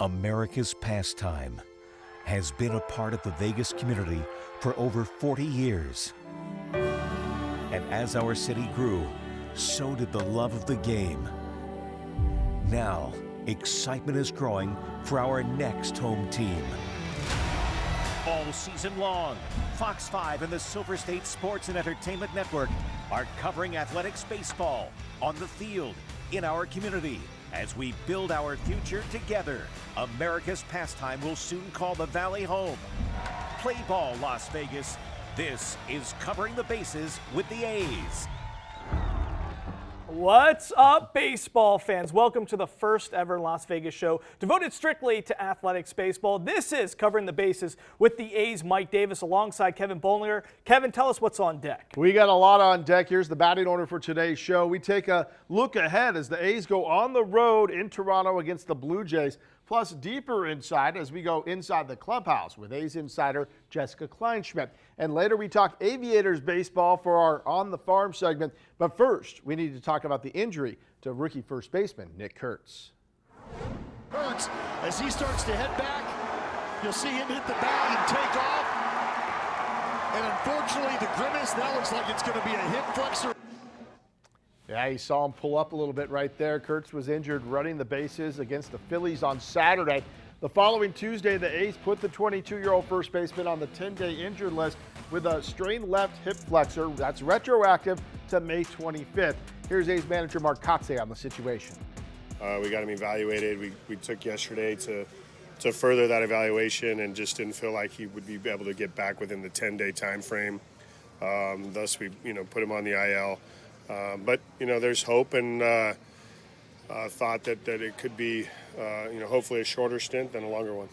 America's pastime has been a part of the Vegas community for over 40 years. And as our city grew, so did the love of the game. Now, excitement is growing for our next home team. All season long, Fox 5 and the Silver State Sports and Entertainment Network are covering athletics baseball on the field, in our community. As we build our future together, America's pastime will soon call the Valley home. Play ball, Las Vegas. This is Covering the Bases with the A's. What's up, baseball fans? Welcome to the first ever Las Vegas show devoted strictly to athletics baseball. This is Covering the Bases with the A's, Mike Davis, alongside Kevin Bollinger. Kevin, tell us what's on deck. We got a lot on deck. Here's the batting order for today's show. We take a look ahead as the A's go on the road in Toronto against the Blue Jays, plus deeper inside as we go inside the clubhouse with A's insider Jessica Kleinschmidt. And later we talk Aviators baseball for our On the Farm segment. But first, we need to talk about the injury to rookie first baseman Nick Kurtz. Kurtz, as he starts to head back, you'll see him hit the bag and take off. And unfortunately, the grimace, that looks like it's going to be a hip flexor. Yeah, you saw him pull up a little bit right there. Kurtz was injured running the bases against the Phillies on Saturday. The following Tuesday, the A's put the 22-year-old first baseman on the 10-day injured list with a strained left hip flexor. That's retroactive to May 25th. Here's A's manager Mark Kurtz on the situation. We got him evaluated. We took yesterday to further that evaluation and just didn't feel like he would be able to get back within the 10-day time frame. Thus, we put him on the IL. But there's hope and thought that it could be hopefully a shorter stint than a longer one.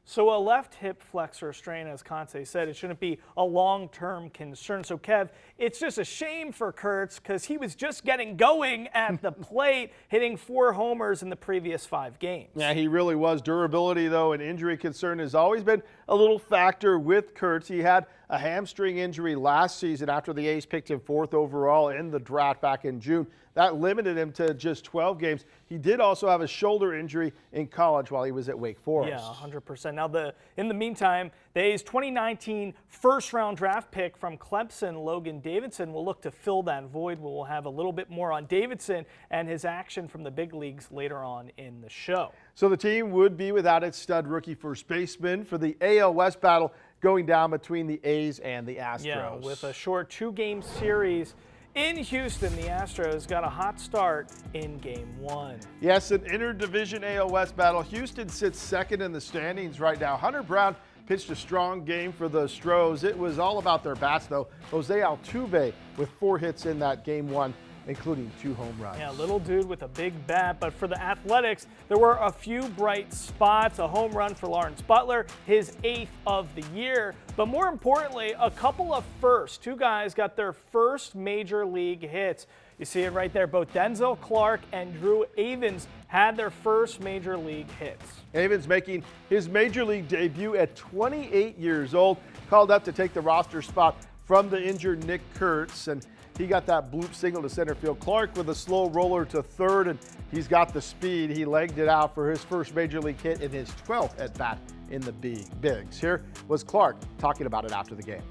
So a left hip flexor strain, as Conte said, it shouldn't be a long-term concern. So Kev, it's just a shame for Kurtz because he was just getting going at the plate, hitting 4 homers in the previous 5 games. Yeah, he really was. Durability, though, and injury concern has always been a little factor with Kurtz. He had a hamstring injury last season after the A's picked him 4th overall in the draft back in June. That limited him to just 12 games. He did also have a shoulder injury in college while he was at Wake Forest. Yeah, 100%. Now, in the meantime, the A's 2019 first-round draft pick from Clemson, Logan Davidson, will look to fill that void. We'll have a little bit more on Davidson and his action from the big leagues later on in the show. So the team would be without its stud rookie first baseman for the AL West battle going down between the A's and the Astros. Yeah, with a short 2-game series in Houston, the Astros got a hot start in Game 1. Yes, an interdivision AL West battle. Houston sits second in the standings right now. Hunter Brown pitched a strong game for the Stros. It was all about their bats, though. Jose Altuve with 4 hits in that Game 1, including 2 home runs. Yeah, little dude with a big bat, but for the Athletics, there were a few bright spots. A home run for Lawrence Butler, his 8th of the year. But more importantly, a couple of firsts. 2 guys got their first major league hits. You see it right there. Both Denzel Clark and Drew Avans had their first major league hits. Avans making his major league debut at 28 years old, called up to take the roster spot from the injured Nick Kurtz, and he got that bloop single to center field. Clark with a slow roller to third, and he's got the speed. He legged it out for his first major league hit in his 12th at bat in the bigs. Here was Clark talking about it after the game.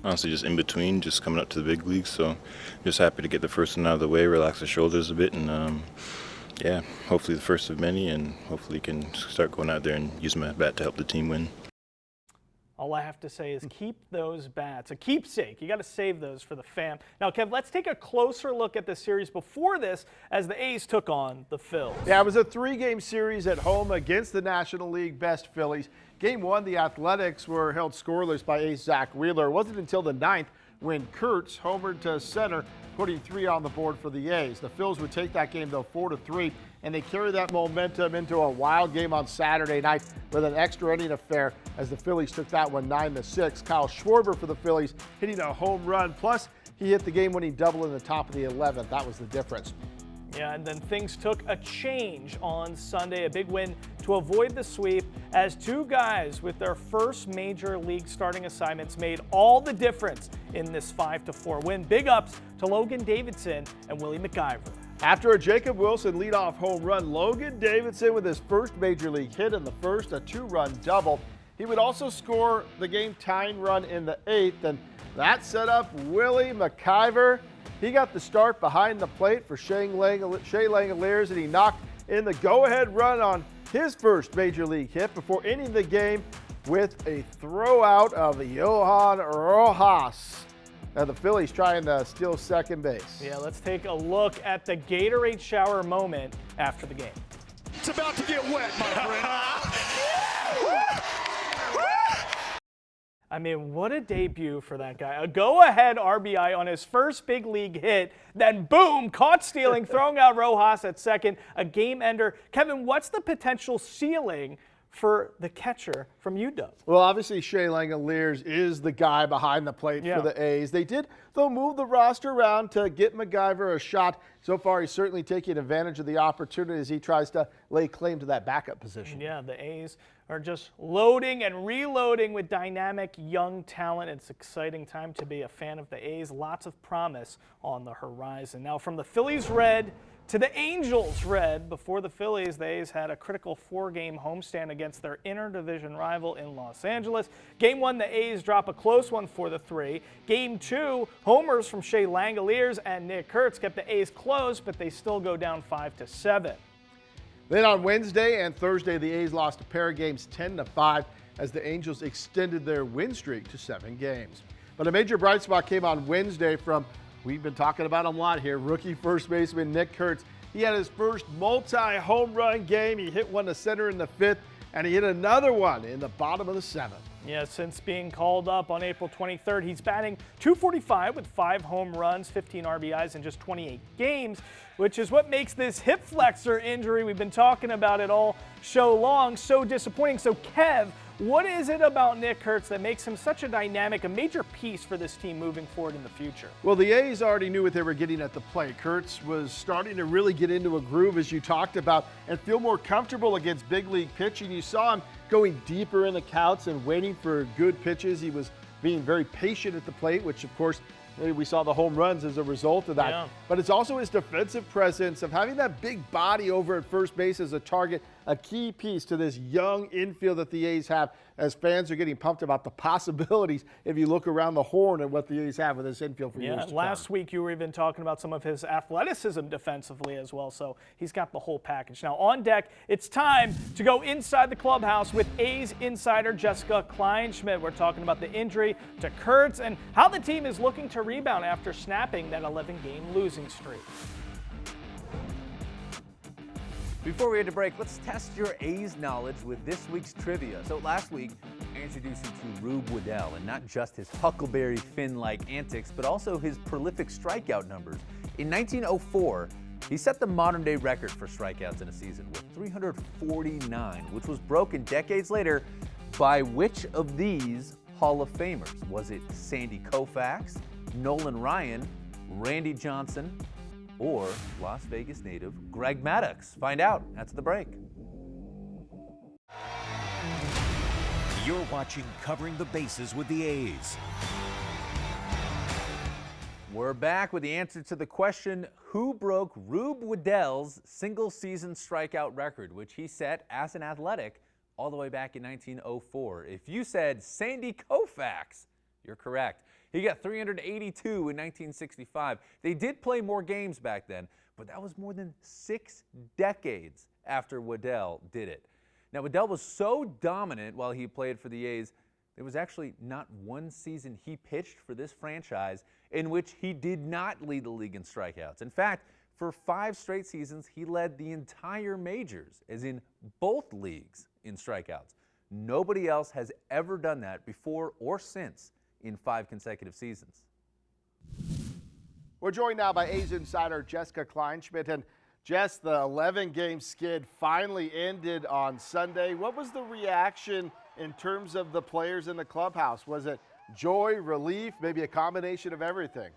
Honestly, just in between, just coming up to the big leagues. So just happy to get the first one out of the way, relax the shoulders a bit, and yeah, hopefully the first of many, and hopefully can start going out there and use my bat to help the team win. All I have to say is keep those bats. A keepsake. You got to save those for the fam. Now, Kev, let's take a closer look at the series before this as the A's took on the Phils. Yeah, it was a 3-game series at home against the National League best Phillies. Game 1, the Athletics were held scoreless by ace Zach Wheeler. It wasn't until the 9th when Kurtz homered to center, putting 3 on the board for the A's. The Phils would take that game, though, 4-3, and they carried that momentum into a wild game on Saturday night with an extra inning affair as the Phillies took that one 9-6. Kyle Schwarber for the Phillies hitting a home run, plus he hit the game-winning double in the top of the 11th. That was the difference. Yeah, and then things took a change on Sunday. A big win to avoid the sweep as 2 guys with their first major league starting assignments made all the difference in this 5-4 win. Big ups to Logan Davidson and Willie McIver. After a Jacob Wilson leadoff home run, Logan Davidson with his first major league hit in the first, a 2-run double. He would also score the game-tying run in the 8th, and that set up Willie McIver. He got the start behind the plate for Shea Langoliers, and he knocked in the go-ahead run on his first major league hit before ending the game with a throw-out of Johan Rojas. Now the Phillies trying to steal second base. Yeah, let's take a look at the Gatorade shower moment after the game. It's about to get wet, my friend. I mean, what a debut for that guy. A go-ahead RBI on his first big league hit, then boom, caught stealing, throwing out Rojas at second, a game ender. Kevin, what's the potential ceiling for the catcher from UW? Well, obviously Shea Langoliers is the guy behind the plate for the A's. They did, though, move the roster around to get McIver a shot. So far, he's certainly taking advantage of the opportunity as he tries to lay claim to that backup position. Yeah, the A's are just loading and reloading with dynamic young talent. It's an exciting time to be a fan of the A's. Lots of promise on the horizon. Now, from the Phillies red to the Angels red, before the Phillies, the A's had a critical 4-game homestand against their interdivision rival in Los Angeles. Game 1, the A's drop a close one for the 3. Game 2, homers from Shea Langoliers and Nick Kurtz kept the A's close, but they still go down 5-7. Then on Wednesday and Thursday, the A's lost a pair of games 10-5 as the Angels extended their win streak to 7 games. But a major bright spot came on Wednesday from, we've been talking about him a lot here, rookie first baseman Nick Kurtz. He had his first multi-home run game. He hit one to center in the 5th, and he hit another one in the bottom of the 7th. Yeah, since being called up on April 23rd, he's batting .245 with 5 home runs, 15 RBIs in just 28 games, which is what makes this hip flexor injury, we've been talking about it all show long, so disappointing. So, Kev, what is it about Nick Kurtz that makes him such a dynamic, a major piece for this team moving forward in the future? Well, the A's already knew what they were getting at the plate. Kurtz was starting to really get into a groove, as you talked about, and feel more comfortable against big league pitching. You saw him going deeper in the counts and waiting for good pitches. He was being very patient at the plate, which, of course, we saw the home runs as a result of that. Yeah. But it's also his defensive presence of having that big body over at first base as a target, a key piece to this young infield that the A's have, as fans are getting pumped about the possibilities if you look around the horn at what the A's have with this infield for years to come. Last week you were even talking about some of his athleticism defensively as well, so he's got the whole package. Now on deck, it's time to go inside the clubhouse with A's insider Jessica Kleinschmidt. We're talking about the injury to Kurtz and how the team is looking to rebound after snapping that 11-game losing streak. Before we head to break, let's test your A's knowledge with this week's trivia. So last week, I introduced you to Rube Waddell, and not just his Huckleberry Finn-like antics, but also his prolific strikeout numbers. In 1904, he set the modern-day record for strikeouts in a season with 349, which was broken decades later by which of these Hall of Famers? Was it Sandy Koufax, Nolan Ryan, Randy Johnson, or Las Vegas native Greg Maddux? Find out after the break. You're watching Covering the Bases with the A's. We're back with the answer to the question, who broke Rube Waddell's single-season strikeout record, which he set as an Athletic all the way back in 1904. If you said Sandy Koufax, you're correct. He got 382 in 1965. They did play more games back then, but that was more than 6 decades after Waddell did it. Now, Waddell was so dominant while he played for the A's, there was actually not one season he pitched for this franchise in which he did not lead the league in strikeouts. In fact, for 5 straight seasons, he led the entire majors, as in both leagues, in strikeouts. Nobody else has ever done that before or since in 5 consecutive seasons. We're joined now by A's insider Jessica Kleinschmidt. And Jess, the 11-game skid finally ended on Sunday. What was the reaction in terms of the players in the clubhouse? Was it joy, relief, maybe a combination of everything?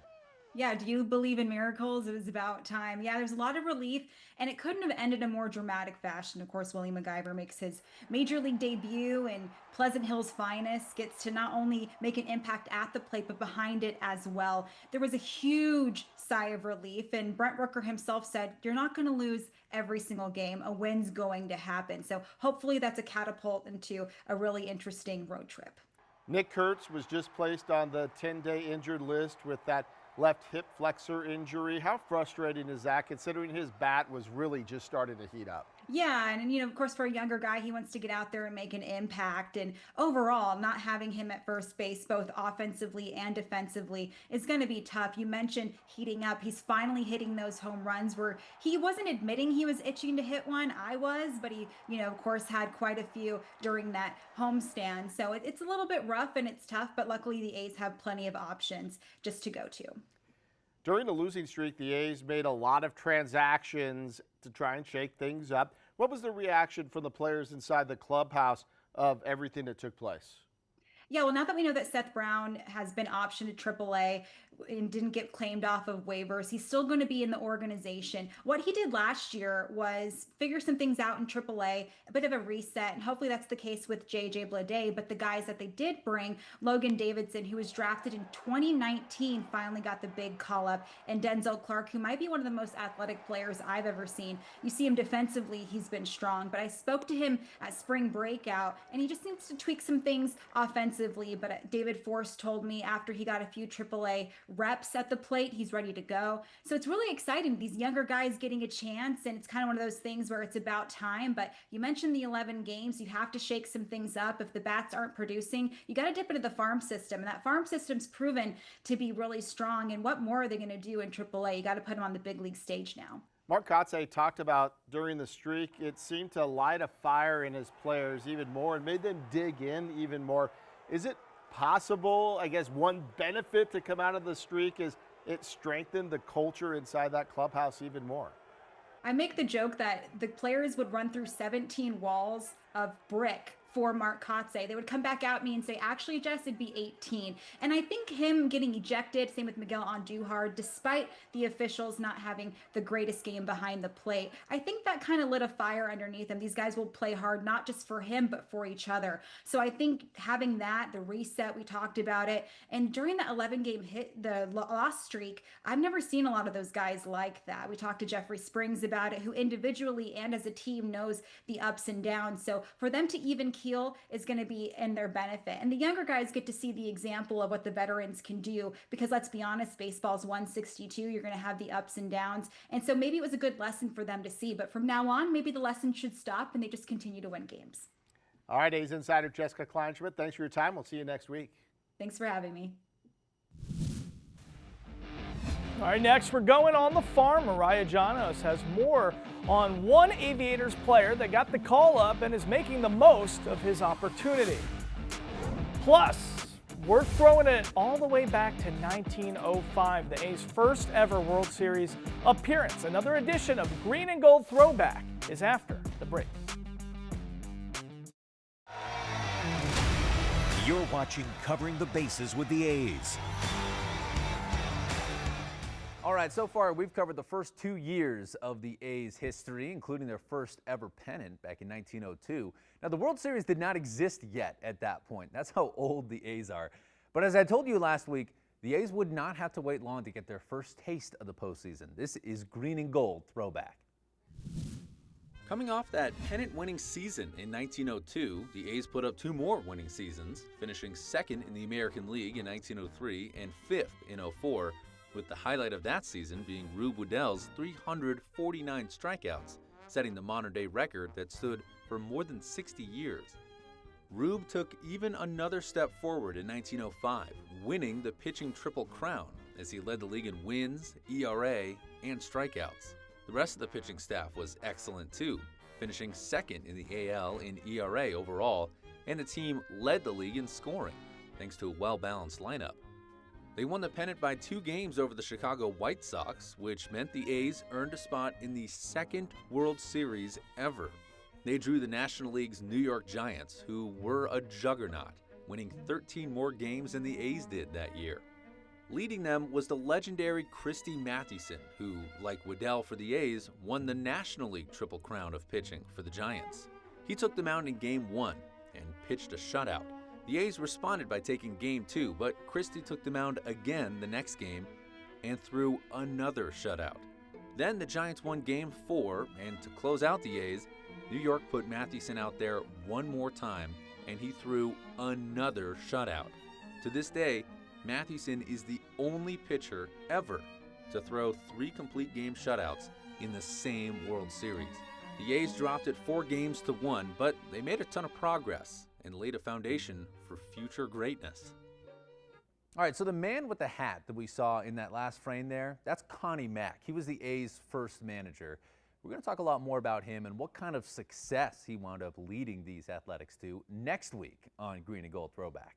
Yeah, do you believe in miracles? It was about time. Yeah, there's a lot of relief, and it couldn't have ended in a more dramatic fashion. Of course, Willie McIver makes his major league debut, and Pleasant Hill's finest gets to not only make an impact at the plate, but behind it as well. There was a huge sigh of relief. And Brent Rooker himself said, you're not going to lose every single game. A win's going to happen. So hopefully that's a catapult into a really interesting road trip. Nick Kurtz was just placed on the 10-day injured list with that left hip flexor injury. How frustrating is that, considering his bat was really just starting to heat up? Yeah, and of course, for a younger guy, he wants to get out there and make an impact. And overall, not having him at first base, both offensively and defensively, is going to be tough. You mentioned heating up. He's finally hitting those home runs where he wasn't admitting he was itching to hit one. I was, but he, of course, had quite a few during that homestand. So it's a little bit rough and it's tough, but luckily the A's have plenty of options just to go to. During the losing streak, the A's made a lot of transactions to try and shake things up. What was the reaction from the players inside the clubhouse of everything that took place? Yeah, well, now that we know that Seth Brown has been optioned to AAA and didn't get claimed off of waivers, he's still going to be in the organization. What he did last year was figure some things out in AAA, a bit of a reset, and hopefully that's the case with JJ Bleday. But the guys that they did bring, Logan Davidson, who was drafted in 2019, finally got the big call up, and Denzel Clark, who might be one of the most athletic players I've ever seen. You see him defensively, he's been strong, but I spoke to him at spring breakout, and he just needs to tweak some things offensively. But David Force told me after he got a few AAA reps at the plate, he's ready to go. So it's really exciting. These younger guys getting a chance, and it's kind of one of those things where it's about time. But you mentioned the 11 games. You have to shake some things up. If the bats aren't producing, you got to dip into the farm system. And that farm system's proven to be really strong. And what more are they going to do in AAA? You got to put them on the big league stage now. Mark Kurtz talked about during the streak, it seemed to light a fire in his players even more and made them dig in even more. Is it possible, I guess, one benefit to come out of the streak is it strengthened the culture inside that clubhouse even more? I make the joke that the players would run through 17 walls of brick for Mark Kurtz. They would come back at me and say, actually, Jess, it'd be 18. And I think him getting ejected, same with Miguel Andujar, despite the officials not having the greatest game behind the plate, I think that kind of lit a fire underneath him. These guys will play hard, not just for him, but for each other. So I think having that, the reset, we talked about it. And during the 11-game hit, the loss streak, I've never seen a lot of those guys like that. We talked to Jeffrey Springs about it, who individually and as a team knows the ups and downs. So for them to even keel is going to be in their benefit. And the younger guys get to see the example of what the veterans can do, because let's be honest, baseball's 162. You're going to have the ups and downs. And so maybe it was a good lesson for them to see. But from now on, maybe the lesson should stop and they just continue to win games. All right, A's Insider Jessica Kleinschmidt, thanks for your time. We'll see you next week. Thanks for having me. All right, next we're going on the farm. Mariah Janos has more on one Aviators player that got the call up and is making the most of his opportunity. Plus, we're throwing it all the way back to 1905, the A's first ever World Series appearance. Another edition of Green and Gold Throwback is after the break. You're watching Covering the Bases with the A's. All right, so far we've covered the first 2 years of the A's history, including their first ever pennant back in 1902. Now, the World Series did not exist yet at that point. That's how old the A's are. But as I told you last week, the A's would not have to wait long to get their first taste of the postseason. This is Green and Gold Throwback. Coming off that pennant-winning season in 1902, the A's put up 2 more winning seasons, finishing second in the American League in 1903 and 5th in 04, with the highlight of that season being Rube Waddell's 349 strikeouts, setting the modern-day record that stood for more than 60 years. Rube took even another step forward in 1905, winning the pitching Triple Crown as he led the league in wins, ERA, and strikeouts. The rest of the pitching staff was excellent too, finishing second in the AL in ERA overall, and the team led the league in scoring, thanks to a well-balanced lineup. They won the pennant by 2 games over the Chicago White Sox, which meant the A's earned a spot in the second World Series ever. They drew the National League's New York Giants, who were a juggernaut, winning 13 more games than the A's did that year. Leading them was the legendary Christy Mathewson, who, like Waddell for the A's, won the National League Triple Crown of pitching for the Giants. He took the mound in Game 1 and pitched a shutout. The A's responded by taking Game 2, but Christie took the mound again the next game and threw another shutout. Then the Giants won Game 4, and to close out the A's, New York put Mathewson out there one more time, and he threw another shutout. To this day, Mathewson is the only pitcher ever to throw 3 complete game shutouts in the same World Series. The A's dropped it 4 games to 1, but they made a ton of progress and laid a foundation for future greatness. All right, so the man with the hat that we saw in that last frame there, that's Connie Mack. He was the A's first manager. We're going to talk a lot more about him and what kind of success he wound up leading these Athletics to next week on Green and Gold Throwback.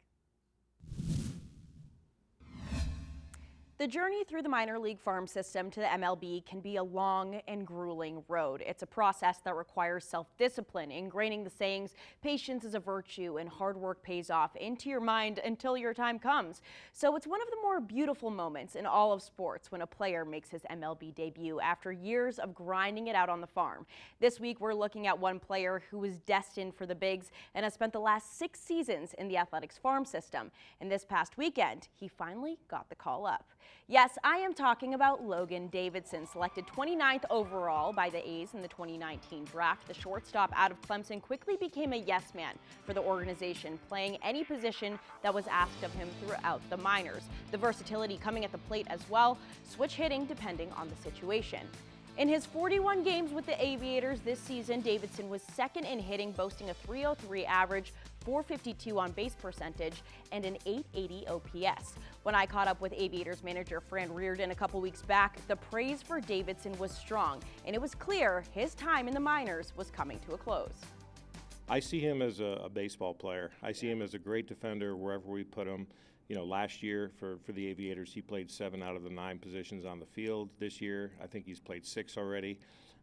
The journey through the minor league farm system to the MLB can be a long and grueling road. It's a process that requires self-discipline, ingraining the sayings, patience is a virtue and hard work pays off into your mind until your time comes. So it's one of the more beautiful moments in all of sports when a player makes his MLB debut after years of grinding it out on the farm. This week we're looking at one player who was destined for the bigs and has spent the last 6 seasons in the Athletics farm system. And this past weekend, he finally got the call up. Yes, I am talking about Logan Davidson, selected 29th overall by the A's in the 2019 draft. The shortstop out of Clemson quickly became a yes man for the organization, playing any position that was asked of him throughout the minors. The versatility coming at the plate as well, switch hitting depending on the situation. In his 41 games with the Aviators this season, Davidson was second in hitting, boasting a .303 average, .452 on base percentage, and an .880 OPS. When I caught up with Aviators manager Fran Reardon a couple weeks back, the praise for Davidson was strong, and it was clear his time in the minors was coming to a close. I see him as a baseball player. I see him as a great defender wherever we put him. You know, last year for the Aviators, he played 7 out of the 9 positions on the field. This year, I think he's played 6 already.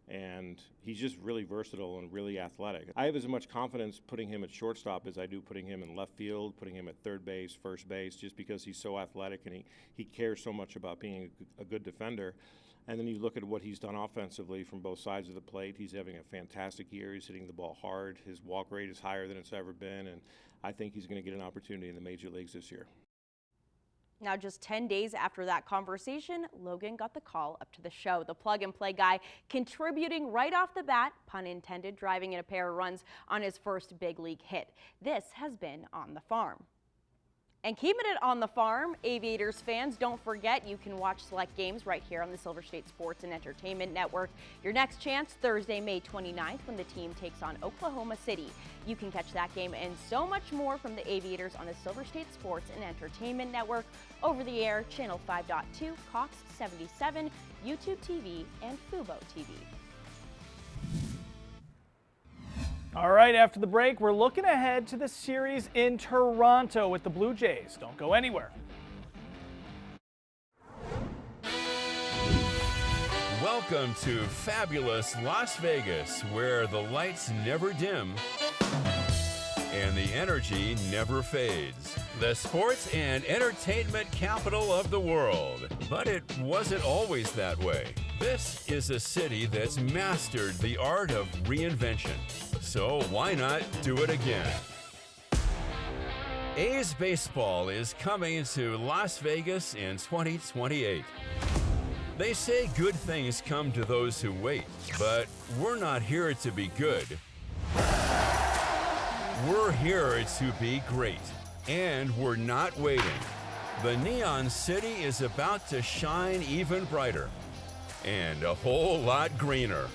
And he's just really versatile and really athletic. I have as much confidence putting him at shortstop as I do putting him in left field, putting him at third base, first base, just because he's so athletic and he cares so much about being a good defender. And then you look at what he's done offensively from both sides of the plate. He's having a fantastic year. He's hitting the ball hard. His walk rate is higher than it's ever been. And I think he's going to get an opportunity in the major leagues this year. Now, just 10 days after that conversation, Logan got the call up to the show. The plug-and-play guy contributing right off the bat, pun intended, driving in a pair of runs on his first big league hit. This has been On the Farm. And keeping it on the farm, Aviators fans, don't forget you can watch select games right here on the Silver State Sports and Entertainment Network. Your next chance, Thursday, May 29th, when the team takes on Oklahoma City. You can catch that game and so much more from the Aviators on the Silver State Sports and Entertainment Network, over the air, Channel 5.2, Cox 77, YouTube TV, and Fubo TV. All right, after the break, we're looking ahead to the series in Toronto with the Blue Jays. Don't go anywhere. Welcome to fabulous Las Vegas, where the lights never dim and the energy never fades. The sports and entertainment capital of the world. But it wasn't always that way. This is a city that's mastered the art of reinvention. So why not do it again? A's baseball is coming to Las Vegas in 2028. They say good things come to those who wait, but we're not here to be good. We're here to be great, and we're not waiting. The Neon City is about to shine even brighter and a whole lot greener.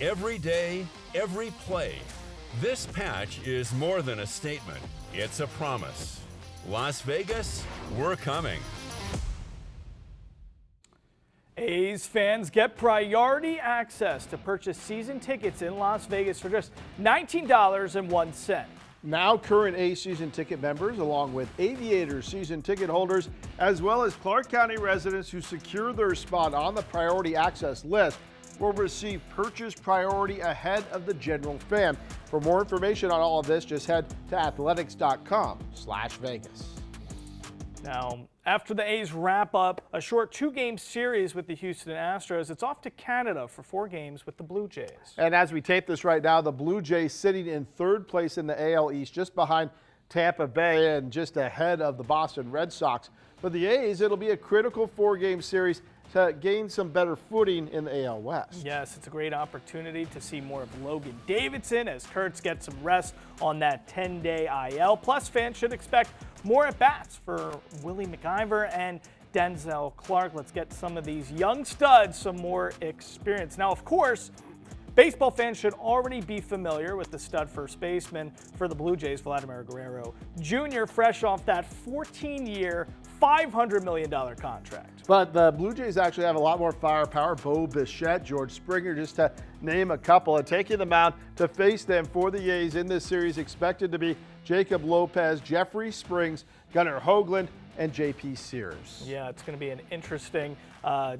Every day, every play. This patch is more than a statement. It's a promise. Las Vegas, we're coming. A's fans get priority access to purchase season tickets in Las Vegas for just $19.01. Now current A's season ticket members, along with Aviators season ticket holders, as well as Clark County residents who secure their spot on the priority access list, will receive purchase priority ahead of the general fan. For more information on all of this, just head to athletics.com/Vegas. Now, after the A's wrap up a short 2-game series with the Houston Astros, it's off to Canada for 4 games with the Blue Jays. And as we tape this right now, the Blue Jays sitting in 3rd place in the AL East, just behind Tampa Bay and just ahead of the Boston Red Sox. For the A's, it'll be a critical 4-game series to gain some better footing in the AL West. Yes, it's a great opportunity to see more of Logan Davidson as Kurtz gets some rest on that 10-day IL. Plus, fans should expect more at-bats for Willie McIver and Denzel Clark. Let's get some of these young studs some more experience. Now, of course, baseball fans should already be familiar with the stud first baseman for the Blue Jays, Vladimir Guerrero Jr., fresh off that 14-year, $500 million contract. But the Blue Jays actually have a lot more firepower. Bo Bichette, George Springer, just to name a couple. And taking them out to face them for the A's in this series expected to be Jacob Lopez, Jeffrey Springs, Gunnar Hoagland, and J.P. Sears. Yeah, it's going to be an interesting a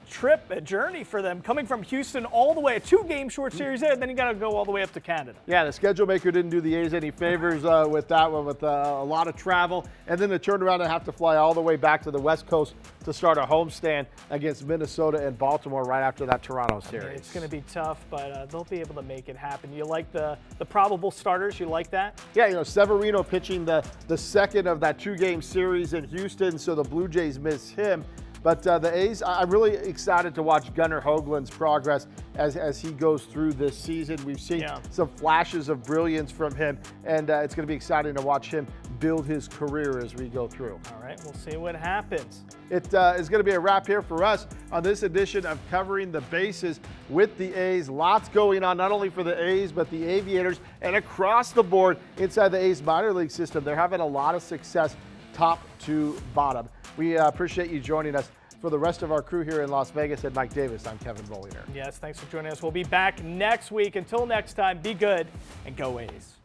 journey for them, coming from Houston all the way, a 2-game short series there, then you got to go all the way up to Canada. Yeah, the schedule maker didn't do the A's any favors with that one, with a lot of travel, and then to turn around and have to fly all the way back to the West Coast to start a homestand against Minnesota and Baltimore right after that Toronto series. It's going to be tough, but they'll be able to make it happen. You like the probable starters? You like that? Yeah, you know, Severino pitching the second of that 2-game series in Houston, so the Blue Jays miss him. But the A's, I'm really excited to watch Gunnar Hoagland's progress as he goes through this season. We've seen some flashes of brilliance from him, and it's going to be exciting to watch him build his career as we go through. All right, we'll see what happens. It is going to be a wrap here for us on this edition of Covering the Bases with the A's. Lots going on, not only for the A's, but the Aviators, and across the board inside the A's minor league system. They're having a lot of success top to bottom. We appreciate you joining us. For the rest of our crew here in Las Vegas and Mike Davis, I'm Kevin Bollinger. Yes, thanks for joining us. We'll be back next week. Until next time, be good and go A's.